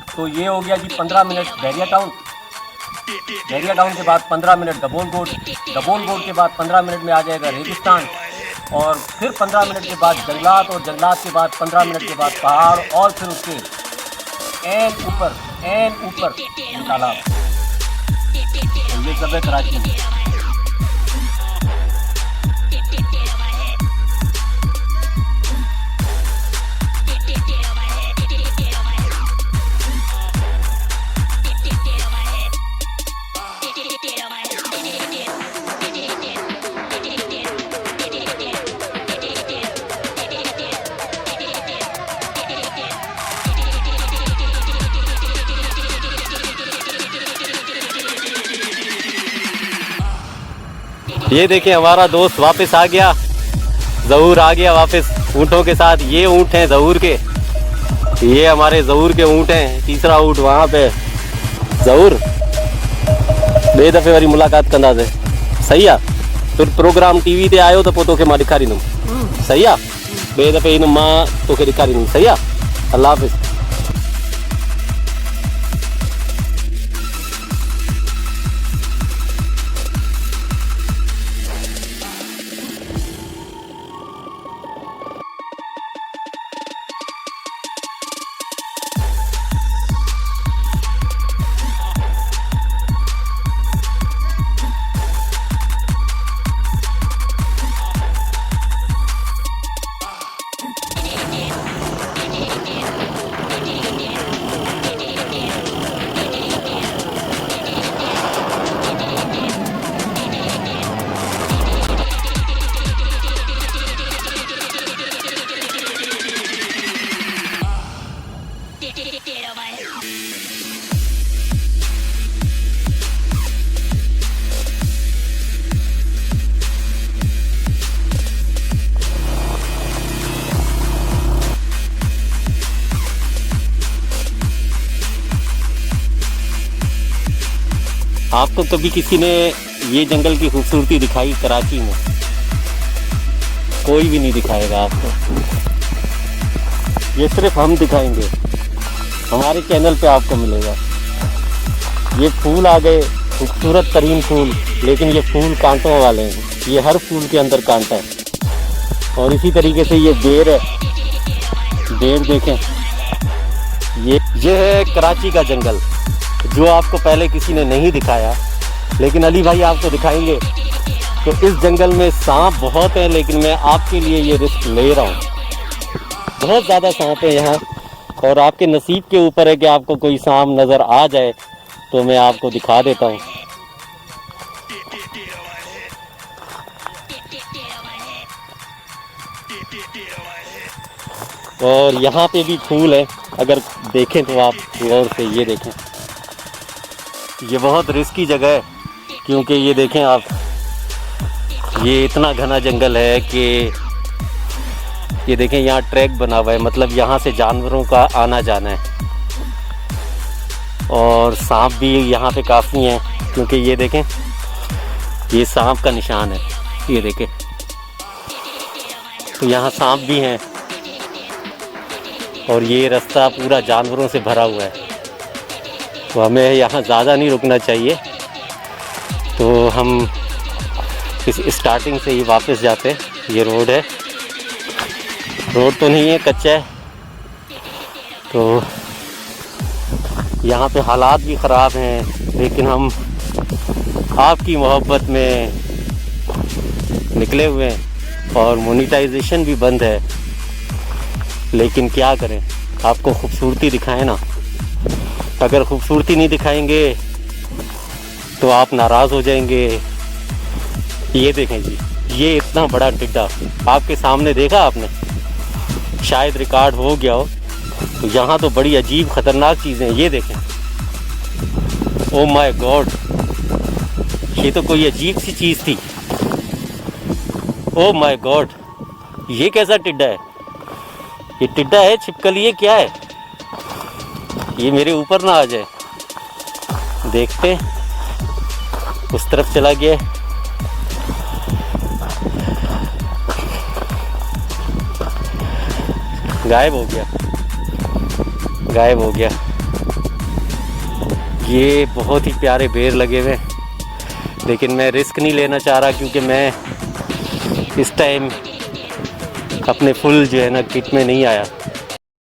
तो ये हो गया जी 15 minute Bairiya town. Bairiya town के बाद 15 मिनट गबोलगोट। गबोलगोट के बाद 15 मिनट में आ जाएगा रेगिस्तान, और फिर 15 मिनट के बाद जंगलात, और जंगलात के बाद 15 मिनट के बाद पहाड़, और फिर उसके एन ऊपर तालाब। तो ये सब है कराची में। ये देखिए हमारा दोस्त वापस आ गया, ज़हूर आ गया वापस ऊँटों के साथ। ये ऊँट हैं ज़हूर के, ये हमारे ज़हूर के ऊँट हैं। तीसरा ऊँट वहाँ पे। ज़हूर बे दफ़े वारी मुलाकात कंदा से सही है। तुर प्रोग्राम टीवी ते आयो तो पोइ तोखे मां ॾेखारींदुमि, सही आहे। बे दफ़े इन मां तोखे ॾेखारींदुमि, सही आहे। अल्लाह हाफ़िज़। आपको कभी किसी ने ये जंगल की खूबसूरती दिखाई कराची में? कोई भी नहीं दिखाएगा आपको, ये सिर्फ हम दिखाएंगे। हमारे चैनल पे आपको मिलेगा। ये फूल आ गए, खूबसूरत तरीन फूल, लेकिन ये फूल कांटों वाले हैं। ये हर फूल के अंदर कांटा है। और इसी तरीके से ये बेर है, बेर देखें। ये है कराची का जंगल, जो आपको पहले किसी ने नहीं दिखाया, लेकिन अली भाई आपको दिखाएंगे। तो इस जंगल में सांप बहुत है, लेकिन मैं आपके लिए ये रिस्क ले रहा हूँ। बहुत ज़्यादा सांप है यहाँ, और आपके नसीब के ऊपर है कि आपको कोई सांप नज़र आ जाए तो मैं आपको दिखा देता हूँ। और यहाँ पे भी फूल है, अगर देखें तो आप गौर से ये देखें। ये बहुत रिस्की जगह है, क्योंकि ये देखें आप, ये इतना घना जंगल है कि ये देखें यहाँ ट्रैक बना हुआ है, मतलब यहाँ से जानवरों का आना जाना है। और सांप भी यहाँ पे काफ़ी हैं, क्योंकि ये देखें, ये सांप का निशान है, ये देखें। तो यहाँ सांप भी हैं, और ये रास्ता पूरा जानवरों से भरा हुआ है। तो हमें यहाँ ज़्यादा नहीं रुकना चाहिए, तो हम इस स्टार्टिंग से ही वापस जाते हैं। ये रोड है, रोड तो नहीं है, कच्चा है। तो यहाँ पे हालात भी ख़राब हैं, लेकिन हम आपकी मोहब्बत में निकले हुए हैं। और मोनेटाइजेशन भी बंद है, लेकिन क्या करें, आपको खूबसूरती दिखाएं ना। अगर खूबसूरती नहीं दिखाएंगे तो आप नाराज़ हो जाएंगे। ये देखें जी, ये इतना बड़ा टिड्डा आपके सामने देखा आपने, शायद रिकॉर्ड हो गया हो। तो यहाँ तो बड़ी अजीब ख़तरनाक चीज़ें, ये देखें। ओ माय गॉड, ये तो कोई अजीब सी चीज़ थी। ओ माय गॉड, ये कैसा टिड्डा है? ये टिड्डा है, छिपकली है, क्या है? ये मेरे ऊपर ना आ जाए। देखते, उस तरफ चला गया। गायब हो गया, गायब हो गया। ये बहुत ही प्यारे बेर लगे हुए, लेकिन मैं रिस्क नहीं लेना चाह रहा क्योंकि मैं इस टाइम अपने फुल जो है ना किट में नहीं आया।